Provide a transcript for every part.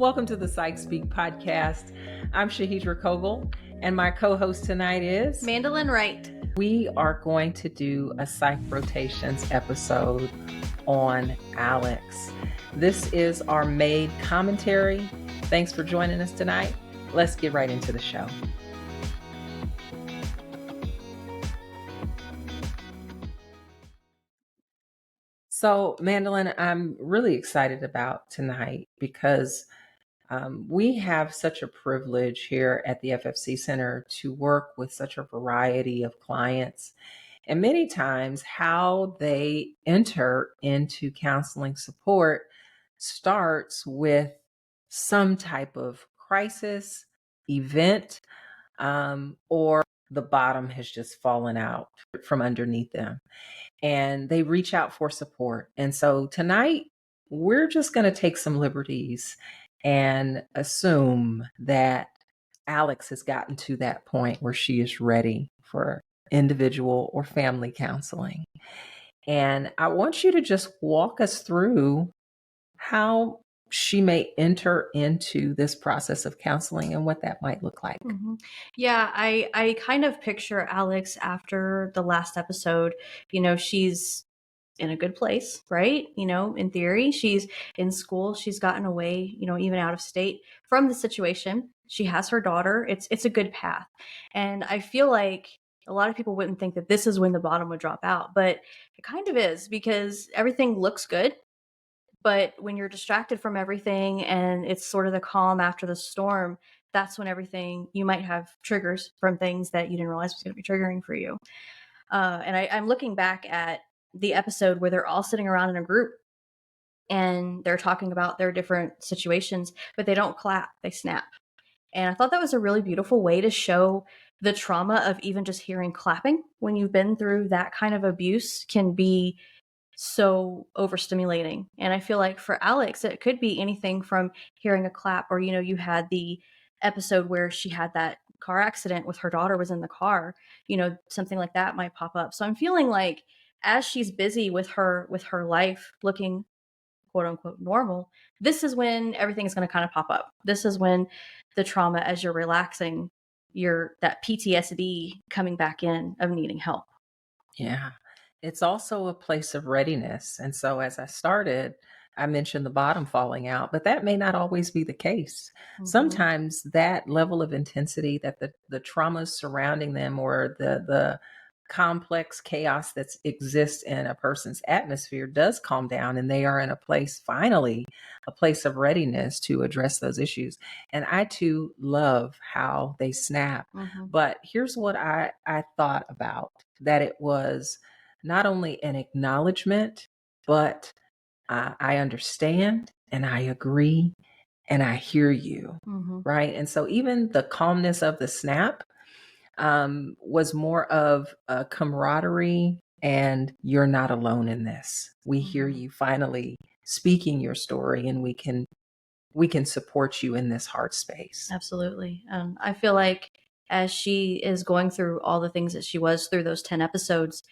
Welcome to the PsychSpeak podcast. I'm Shahidrah Kogel, and my co-host tonight is Mandalin Wright. We are going to do a PsychRotations episode on Alex. This is our MAID commentary. Thanks for joining us tonight. Let's get right into the show. So, Mandalin, I'm really excited about tonight because we have such a privilege here at the FFC Center to work with such a variety of clients. And many times, how they enter into counseling support starts with some type of crisis, event, or the bottom has just fallen out from underneath them and they reach out for support. And so tonight, we're just going to take some liberties and assume that Alex has gotten to that point where she is ready for individual or family counseling. And I want you to just walk us through how she may enter into this process of counseling and what that might look like. Mm-hmm. Yeah, I kind of picture Alex after the last episode. She's in a good place, right? In theory, she's in school. She's gotten away, even out of state from the situation. She has her daughter. It's a good path. And I feel like a lot of people wouldn't think that this is when the bottom would drop out, but it kind of is because everything looks good. But when you're distracted from everything and it's sort of the calm after the storm, that's when you might have triggers from things that you didn't realize was going to be triggering for you. And I'm looking back at the episode where they're all sitting around in a group and they're talking about their different situations, but they don't clap, they snap. And I thought that was a really beautiful way to show the trauma of even just hearing clapping when you've been through that kind of abuse can be so overstimulating. And I feel like for Alex, it could be anything from hearing a clap or, you had the episode where she had that car accident with her daughter was in the car, something like that might pop up. So I'm feeling like as she's busy with her life looking quote unquote normal, this is when everything is going to kind of pop up. This is when the trauma, as you're relaxing, that PTSD coming back in of needing help. Yeah. It's also a place of readiness. And so as I started, I mentioned the bottom falling out, but that may not always be the case. Mm-hmm. Sometimes that level of intensity that the traumas surrounding them or the complex chaos that exists in a person's atmosphere does calm down and they are in a place, finally, a place of readiness to address those issues. And I too love how they snap. Mm-hmm. But here's what I thought about, that it was not only an acknowledgement, but I understand and I agree and I hear you. Mm-hmm. Right. And so even the calmness of the snap was more of a camaraderie and you're not alone in this. We hear you finally speaking your story and we can support you in this hard space. Absolutely. I feel like as she is going through all the things that she was through those 10 episodes,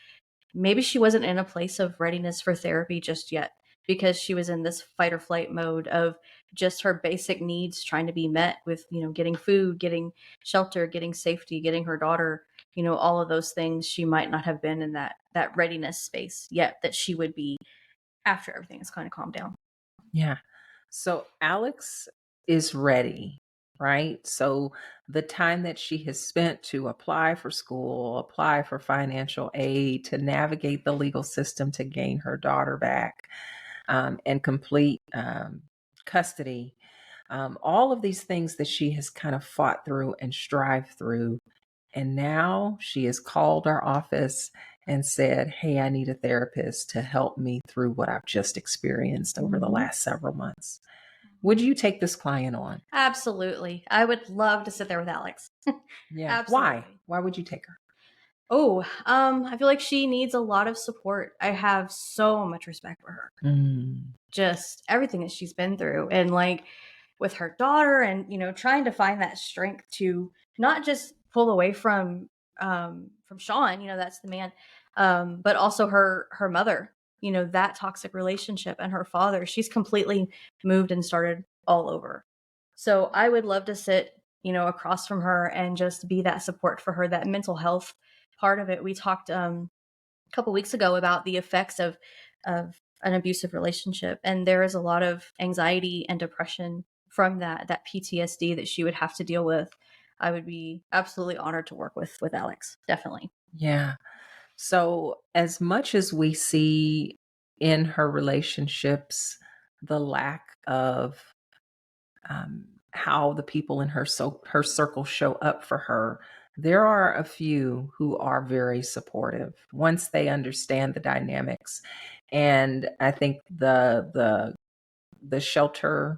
maybe she wasn't in a place of readiness for therapy just yet because she was in this fight or flight mode of just her basic needs trying to be met with, getting food, getting shelter, getting safety, getting her daughter, all of those things. She might not have been in that readiness space yet that she would be after everything has kind of calmed down. Yeah. So Alex is ready, right? So the time that she has spent to apply for school, apply for financial aid, to navigate the legal system to gain her daughter back, and complete custody, all of these things that she has kind of fought through and strived through. And now she has called our office and said, hey, I need a therapist to help me through what I've just experienced over the last several months. Would you take this client on? Absolutely. I would love to sit there with Alex. Yeah. Absolutely. Why would you take her? Oh, I feel like she needs a lot of support. I have so much respect for her. Just everything that she's been through. And like with her daughter and, trying to find that strength to not just pull away from Sean, that's the man, but also her mother, that toxic relationship and her father, she's completely moved and started all over. So I would love to sit, across from her and just be that support for her, that mental health part of it. We talked a couple weeks ago about the effects of an abusive relationship, and there is a lot of anxiety and depression from that PTSD that she would have to deal with. I would be absolutely honored to work with Alex. Definitely. Yeah. So, as much as we see in her relationships the lack of how the people in her circle show up for her, there are a few who are very supportive once they understand the dynamics. And I think the shelter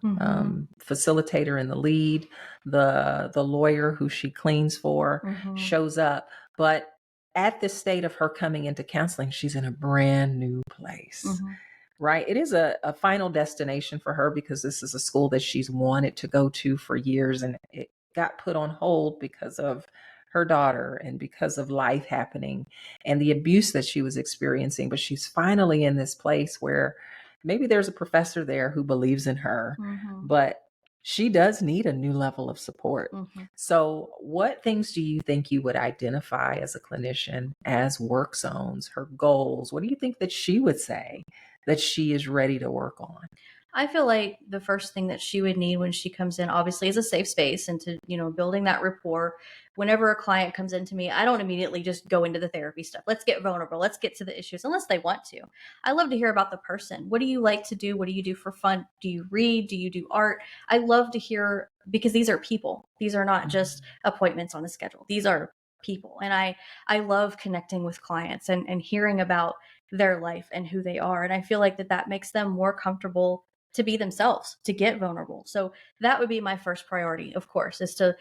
Mm-hmm. facilitator in the lead, the lawyer who she cleans for Mm-hmm. shows up. But at this state of her coming into counseling, she's in a brand new place. Mm-hmm. Right. It is a final destination for her because this is a school that she's wanted to go to for years, and it got put on hold because of her daughter and because of life happening and the abuse that she was experiencing. But she's finally in this place where maybe there's a professor there who believes in her, Mm-hmm. but she does need a new level of support. Mm-hmm. So, what things do you think you would identify as a clinician as work zones, her goals? What do you think that she would say that she is ready to work on? I feel like the first thing that she would need when she comes in, obviously, is a safe space and to, building that rapport. Whenever a client comes into me, I don't immediately just go into the therapy stuff. Let's get vulnerable. Let's get to the issues, unless they want to. I love to hear about the person. What do you like to do? What do you do for fun? Do you read? Do you do art? I love to hear, because these are people. These are not just appointments on a schedule. These are people. And I love connecting with clients and hearing about their life and who they are. And I feel like that makes them more comfortable to be themselves, to get vulnerable. So that would be my first priority, of course, is to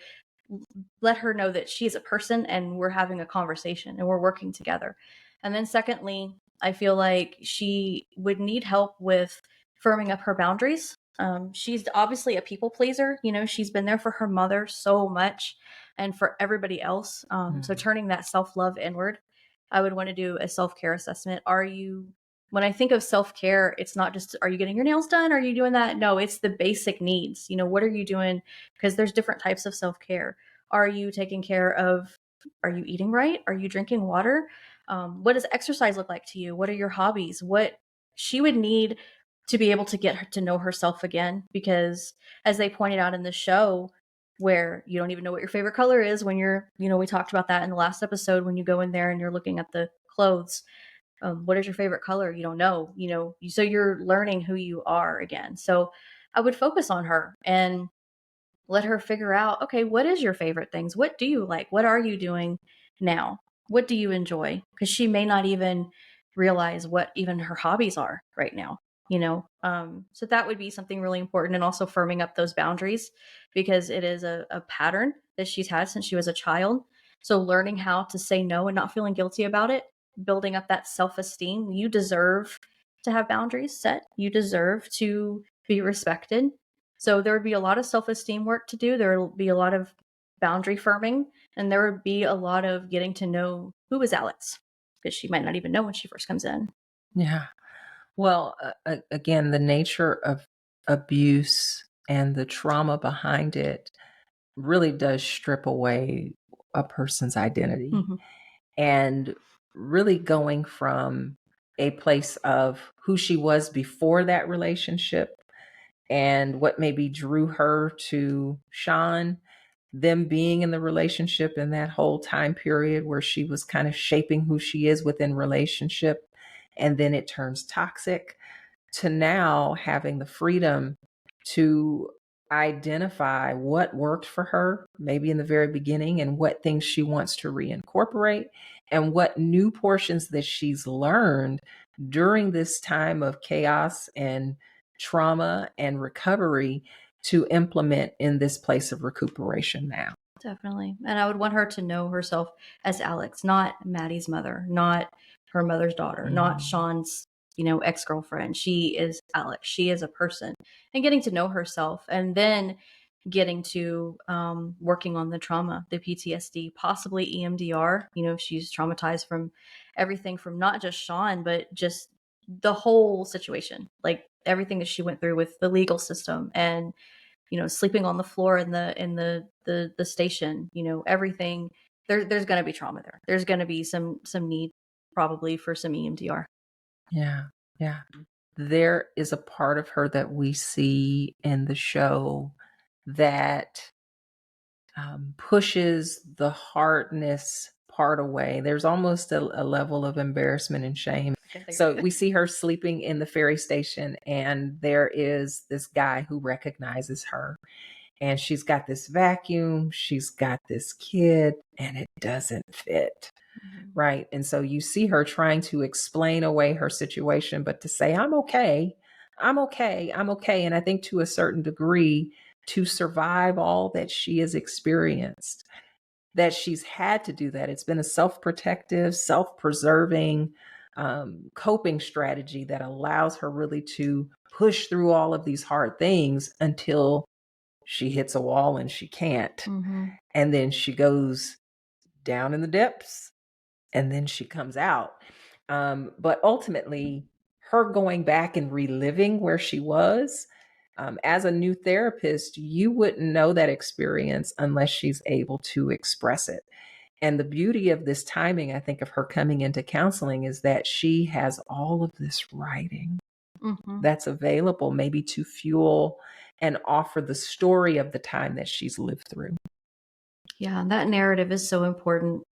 let her know that she's a person and we're having a conversation and we're working together. And then secondly, I feel like she would need help with firming up her boundaries. She's obviously a people pleaser. She's been there for her mother so much and for everybody else. So Mhm. turning that self-love inward, I would want to do a self-care assessment. When I think of self-care, it's not just, are you getting your nails done? Are you doing that? No, it's the basic needs. What are you doing? Because there's different types of self-care. Are you taking care of, are you eating right? Are you drinking water? What does exercise look like to you? What are your hobbies? What she would need to be able to get her to know herself again, because as they pointed out in the show, where you don't even know what your favorite color is when we talked about that in the last episode, when you go in there and you're looking at the clothes. What is your favorite color? You don't know, so you're learning who you are again. So I would focus on her and let her figure out, okay, what is your favorite things? What do you like? What are you doing now? What do you enjoy? Because she may not even realize what even her hobbies are right now. So that would be something really important. And also firming up those boundaries, because it is a pattern that she's had since she was a child. So learning how to say no and not feeling guilty about it, building up that self-esteem. You deserve to have boundaries set. You deserve to be respected. So there would be a lot of self-esteem work to do. There will be a lot of boundary firming, and there would be a lot of getting to know who is Alex, because she might not even know when she first comes in. Yeah. Well, again, the nature of abuse and the trauma behind it really does strip away a person's identity. Mm-hmm. And really going from a place of who she was before that relationship and what maybe drew her to Sean, them being in the relationship in that whole time period where she was kind of shaping who she is within relationship, and then it turns toxic, to now having the freedom to identify what worked for her, maybe in the very beginning, and what things she wants to reincorporate, and what new portions that she's learned during this time of chaos and trauma and recovery to implement in this place of recuperation now. Definitely. And I would want her to know herself as Alex, not Maddie's mother, not her mother's daughter, not Mm. Sean's, ex-girlfriend. She is Alex. She is a person, and getting to know herself, and then getting to working on the trauma, the PTSD, possibly EMDR. She's traumatized from everything from not just Sean, but just the whole situation, like everything that she went through with the legal system and sleeping on the floor in the station, everything. There's going to be trauma there. There's going to be some need probably for some EMDR. Yeah. Yeah. There is a part of her that we see in the show that pushes the hardness part away. There's almost a level of embarrassment and shame. So we see her sleeping in the ferry station, and there is this guy who recognizes her. And she's got this vacuum, she's got this kid, and it doesn't fit. Right. And so you see her trying to explain away her situation, but to say, I'm okay, I'm okay, I'm okay. And I think to a certain degree, to survive all that she has experienced, that she's had to do that. It's been a self protective, self preserving coping strategy that allows her really to push through all of these hard things until she hits a wall and she can't. And then she goes down in the depths and then she comes out. But ultimately, her going back and reliving where she was, as a new therapist, you wouldn't know that experience unless she's able to express it. And the beauty of this timing, I think, of her coming into counseling is that she has all of this writing that's available, maybe to fuel and offer the story of the time that she's lived through. Yeah, that narrative is so important,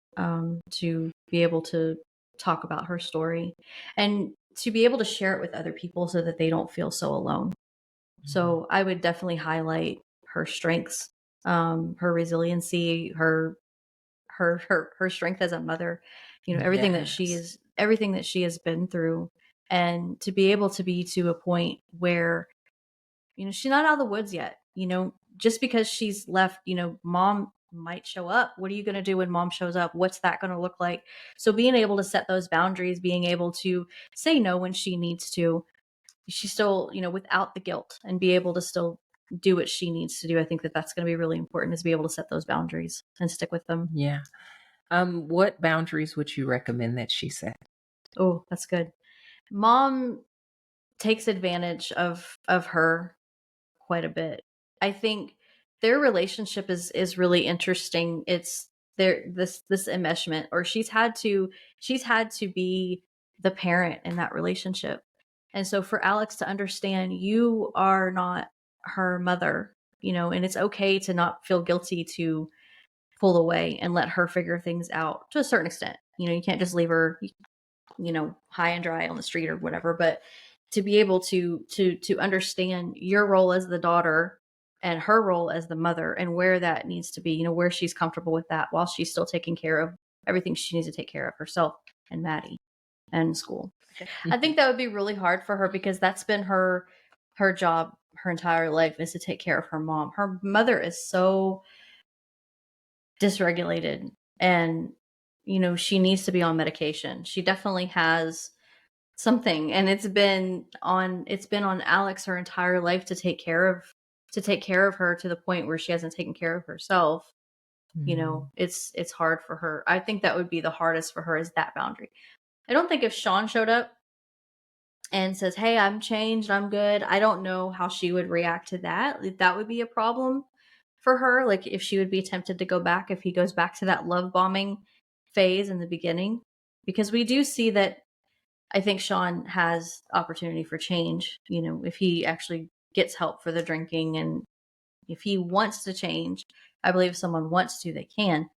to be able to talk about her story and to be able to share it with other people so that they don't feel so alone. So I would definitely highlight her strengths, her resiliency, her strength as a mother, everything that she has been through, and to be able to be to a point where, she's not out of the woods yet. Just because she's left, mom might show up. What are you going to do when mom shows up? What's that going to look like? So being able to set those boundaries, being able to say no when she needs to, she still, without the guilt, and be able to still do what she needs to do. I think that that's going to be really important, is be able to set those boundaries and stick with them. Yeah. What boundaries would you recommend that she set? Oh, that's good. Mom takes advantage of her quite a bit. I think their relationship is really interesting. It's this enmeshment, or she's had to be the parent in that relationship. And so for Alex to understand, you are not her mother, and it's okay to not feel guilty to pull away and let her figure things out to a certain extent. You can't just leave her, high and dry on the street or whatever, but to be able to understand your role as the daughter and her role as the mother, and where that needs to be, where she's comfortable with that, while she's still taking care of everything she needs to take care of herself and Maddie and school. I think that would be really hard for her, because that's been her job her entire life, is to take care of her mom. Her mother is so dysregulated, and she needs to be on medication. She definitely has something, and it's been on Alex her entire life to take care of her, to the point where she hasn't taken care of herself. It's hard for her. I think that would be the hardest for her, is that boundary. I don't think if Sean showed up and says, "Hey, I'm changed, I'm good," I don't know how she would react to that. That would be a problem for her. Like, if she would be tempted to go back, if he goes back to that love bombing phase in the beginning, because we do see that. I think Sean has opportunity for change, if he actually gets help for the drinking, and if he wants to change. I believe if someone wants to, they can.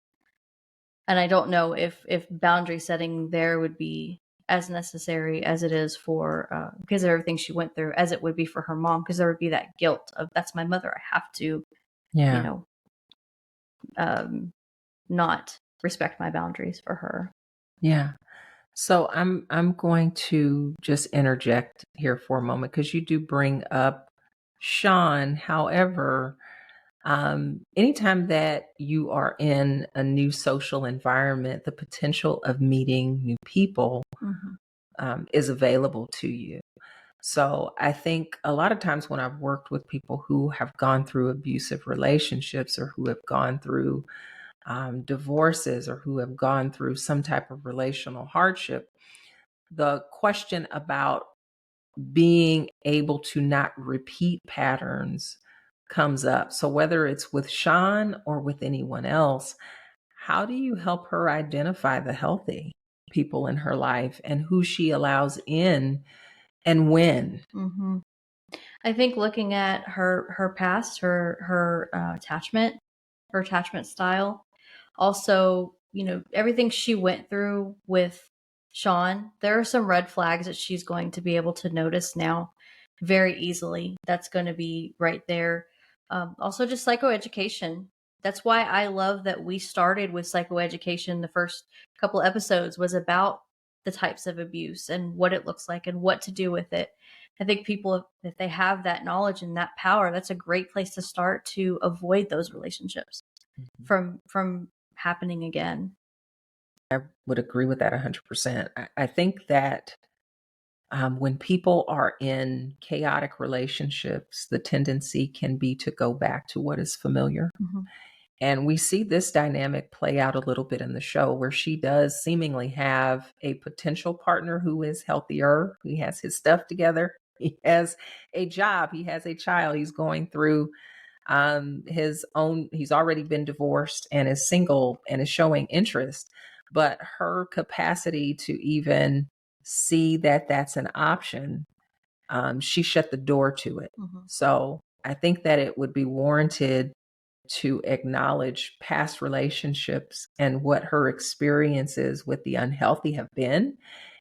And I don't know if boundary setting there would be as necessary as it is for, because of everything she went through, as it would be for her mom, because there would be that guilt of, that's my mother, I have to, not respect my boundaries for her. Yeah. So I'm going to just interject here for a moment, because you do bring up Sean. However, anytime that you are in a new social environment, the potential of meeting new people is available to you. So I think a lot of times when I've worked with people who have gone through abusive relationships, or who have gone through divorces, or who have gone through some type of relational hardship, the question about being able to not repeat patterns comes up. So whether it's with Sean or with anyone else, how do you help her identify the healthy people in her life and who she allows in and when? Mm-hmm. I think looking at her past, her attachment, her attachment style, also, you know, everything she went through with Sean, there are some red flags that she's going to be able to notice now very easily. That's going to be right there. Also, just psychoeducation. That's why I love that we started with psychoeducation. The first couple episodes was about the types of abuse and what it looks like and what to do with it. I think people, if they have that knowledge and that power, that's a great place to start to avoid those relationships from happening again. I would agree with that 100%. I think that when people are in chaotic relationships, the tendency can be to go back to what is familiar. Mm-hmm. And we see this dynamic play out a little bit in the show where she does seemingly have a potential partner who is healthier. He has his stuff together. He has a job. He has a child. He's going through his own, he's already been divorced and is single and is showing interest. But her capacity to even see that that's an option, she shut the door to it. Mm-hmm. So I think that it would be warranted to acknowledge past relationships and what her experiences with the unhealthy have been,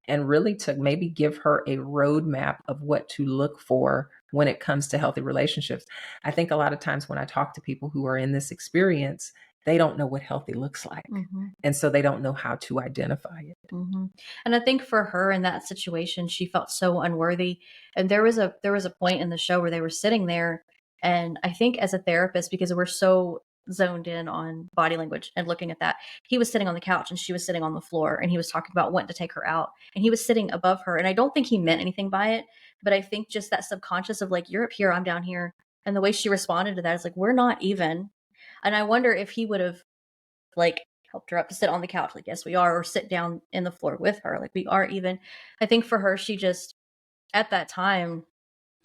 and really to maybe give her a roadmap of what to look for when it comes to healthy relationships. I think a lot of times when I talk to people who are in this experience, they don't know what healthy looks like. Mm-hmm. And so they don't know how to identify it. Mm-hmm. And I think for her in that situation, she felt so unworthy. And there was a point in the show where they were sitting there, and I think as a therapist, because we're so zoned in on body language and looking at that, he was sitting on the couch and she was sitting on the floor, and he was talking about wanting to take her out, and he was sitting above her. And I don't think he meant anything by it, but I think just that subconscious of like, you're up here, I'm down here. And the way she responded to that is like, we're not even. And I wonder if he would have like helped her up to sit on the couch, like, yes, we are, or sit down in the floor with her, like, we are even. I think for her, she just, at that time,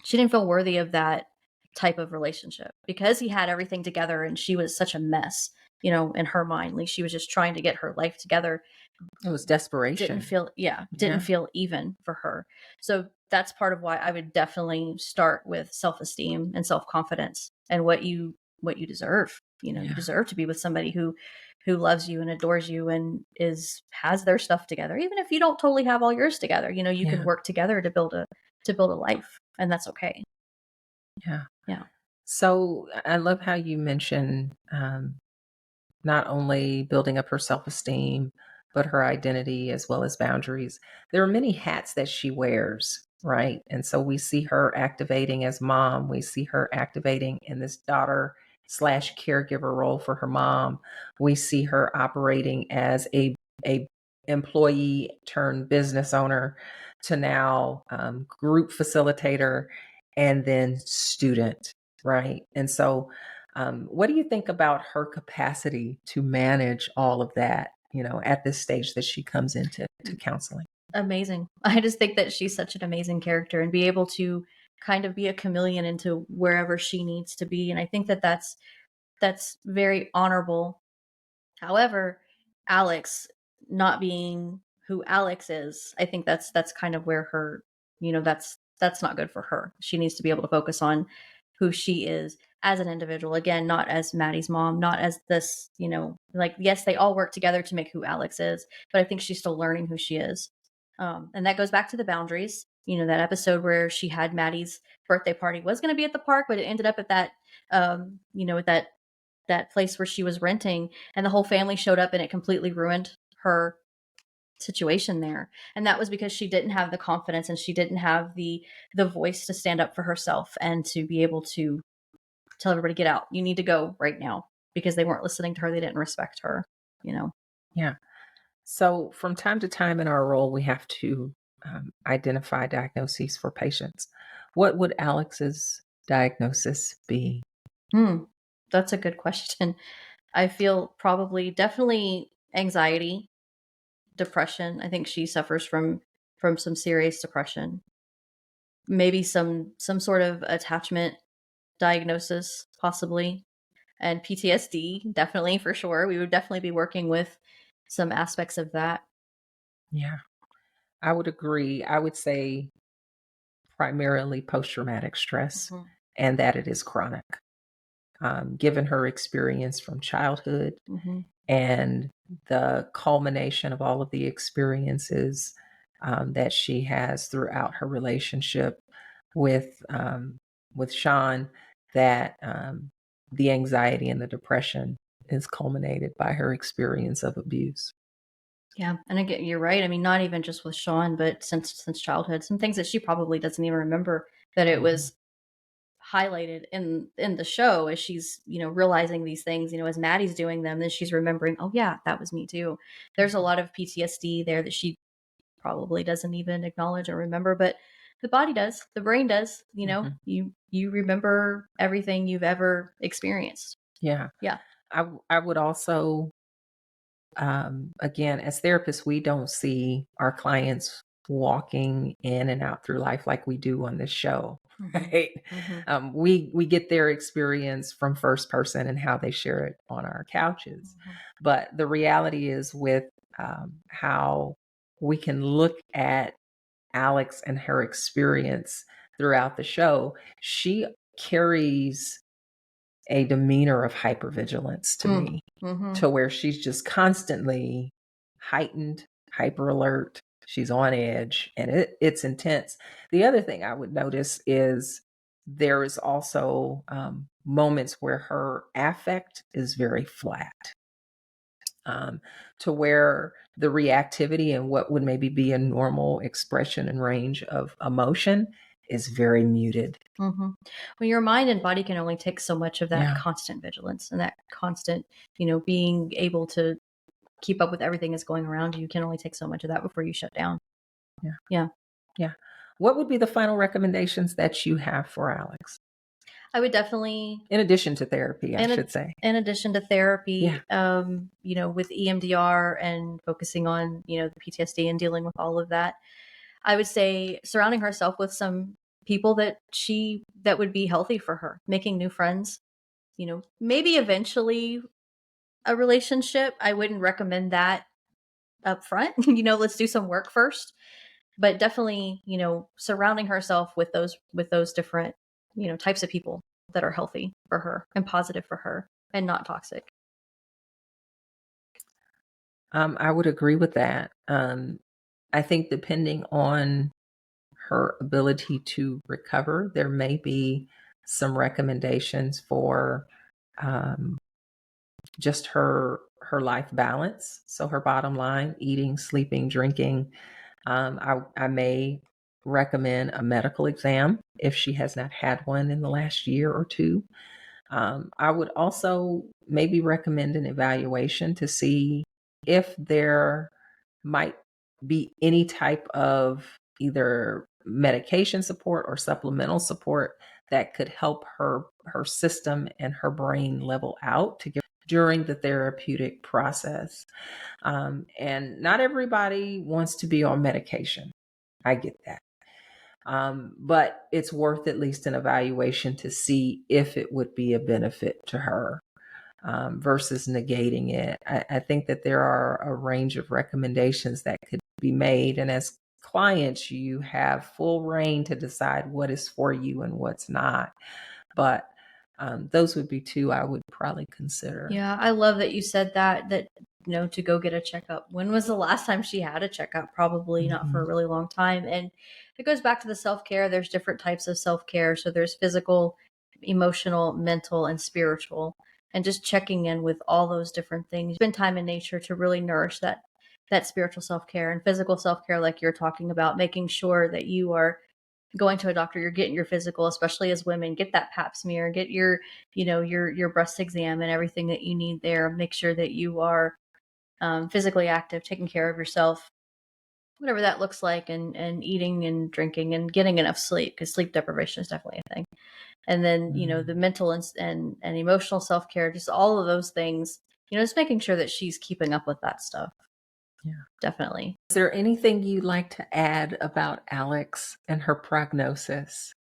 she didn't feel worthy of that type of relationship because he had everything together and she was such a mess, you know, in her mind. Like, she was just trying to get her life together. It was desperation. Didn't Yeah. feel even for her. So that's part of why I would definitely start with self-esteem and self-confidence and what you deserve. You know, you Yeah. deserve to be with somebody who loves you and adores you and has their stuff together. Even if you don't totally have all yours together, you know, you Yeah. can work together to build a life, and that's okay. Yeah. Yeah. So I love how you mentioned not only building up her self esteem, but her identity as well as boundaries. There are many hats that she wears, right? And so we see her activating as mom, we see her activating in this daughter slash caregiver role for her mom. We see her operating as a employee turned business owner to now group facilitator and then student, right? And so what do you think about her capacity to manage all of that, you know, at this stage that she comes into counseling? Amazing. I just think that she's such an amazing character and be able to kind of be a chameleon into wherever she needs to be. And I think that that's very honorable. However, Alex not being who Alex is, I think that's kind of where her, you know, that's not good for her. She needs to be able to focus on who she is as an individual. Again, not as Maddie's mom, not as this, you know, like, yes, they all work together to make who Alex is, but I think she's still learning who she is. And that goes back to the boundaries. You know, that episode where she had Maddie's birthday party was going to be at the park, but it ended up at that, you know, at that place where she was renting, and the whole family showed up, and it completely ruined her situation there. And that was because she didn't have the confidence and she didn't have the voice to stand up for herself and to be able to tell everybody, get out, you need to go right now, because they weren't listening to her, they didn't respect her, you know. Yeah. So from time to time in our role, we have to identify diagnoses for patients. What would Alex's diagnosis be? Hmm, that's a good question. I feel probably definitely anxiety, depression. I think she suffers from some serious depression, maybe some sort of attachment diagnosis, possibly, and PTSD, definitely, for sure. We would definitely be working with some aspects of that. Yeah, I would agree. I would say primarily post-traumatic stress Mhm. and that it is chronic. Given her experience from childhood Mhm. and the culmination of all of the experiences that she has throughout her relationship with Sean, that the anxiety and the depression is culminated by her experience of abuse. Yeah, and again, you're right. I mean, not even just with Sean, but since childhood, some things that she probably doesn't even remember that it Mhm, was highlighted in the show as she's realizing these things. As Maddie's doing them, then she's remembering, oh yeah, that was me too. There's a lot of PTSD there that she probably doesn't even acknowledge or remember, but the body does, the brain does. mhm. You remember everything you've ever experienced. Yeah, Yeah. I would also, again, as therapists, we don't see our clients walking in and out through life like we do on this show, Hmm. right? Hmm. We get their experience from first person and how they share it on our couches. Hmm. But the reality is with how we can look at Alex and her experience throughout the show, she carries a demeanor of hypervigilance to Mm. me, Hmm. to where she's just constantly heightened, hyper alert. She's on edge and it's intense. The other thing I would notice is there is also moments where her affect is very flat, um, to where the reactivity and what would maybe be a normal expression and range of emotion is very muted. Hmm. Well, your mind and body can only take so much of that Yeah. constant vigilance and that constant, being able to keep up with everything that's going around you. You can only take so much of that before you shut down. Yeah. Yeah. Yeah. What would be the final recommendations that you have for Alex? I would definitely, In addition to therapy, I in a, should say. in addition to Yeah. therapy, with EMDR and focusing on, the PTSD and dealing with all of that, I would say surrounding herself with some people that would be healthy for her, making new friends, maybe eventually a relationship. I wouldn't recommend that up front. Let's do some work first, but definitely, surrounding herself with those different, types of people that are healthy for her and positive for her and not toxic. I would agree with that. I think depending on her ability to recover, there may be some recommendations for um, just her life balance. So her bottom line: eating, sleeping, drinking. I may recommend a medical exam if she has not had one in the last year or two. I would also maybe recommend an evaluation to see if there might be any type of either medication support or supplemental support that could help her system and her brain level out to get during the therapeutic process. And not everybody wants to be on medication. I get that. But it's worth at least an evaluation to see if it would be a benefit to her, versus negating it. I think that there are a range of recommendations that could be made. And as clients, you have full reign to decide what is for you and what's not. But those would be two I would probably consider. Yeah, I love that you said that to go get a checkup. When was the last time she had a checkup? Probably not for a Mhm. really long time. And it goes back to the self-care. There's different types of self-care. So there's physical, emotional, mental, and spiritual. And just checking in with all those different things. Spend time in nature to really nourish that spiritual self-care and physical self-care like you're talking about, making sure that you are going to a doctor, you're getting your physical, especially as women, get that pap smear, get your breast exam and everything that you need there. Make sure that you are physically active, taking care of yourself, whatever that looks like, and eating and drinking and getting enough sleep, because sleep deprivation is definitely a thing. And then the Mm, mental and emotional self care, just all of those things. Just making sure that she's keeping up with that stuff. yeah. Definitely. Is there anything you'd like to add about Alex and her prognosis?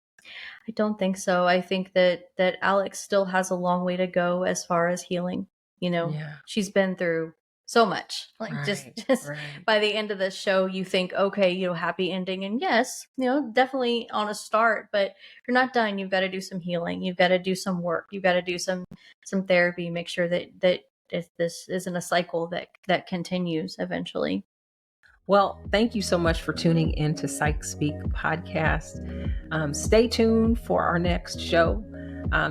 I don't think so. I think that Alex still has a long way to go as far as healing. You know, Yeah. she's been through so much. Like Right. just Right. by the end of the show, you think, okay, happy ending, and yes, definitely on a start, but you're not done. You've got to do some healing. You've got to do some work. You've got to do some therapy. Make sure that if this isn't a cycle that continues eventually. Well, thank you so much for tuning in to PsychSpeak podcast. Stay tuned for our next show.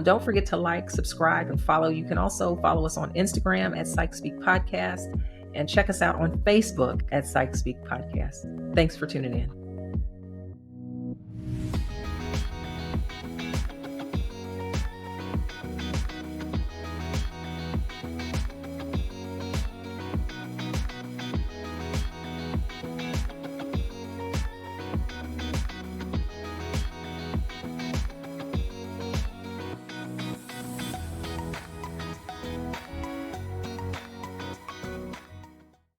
Don't forget to like, subscribe, and follow. You can also follow us on Instagram at PsychSpeak Podcast and check us out on Facebook at PsychSpeak Podcast. Thanks for tuning in.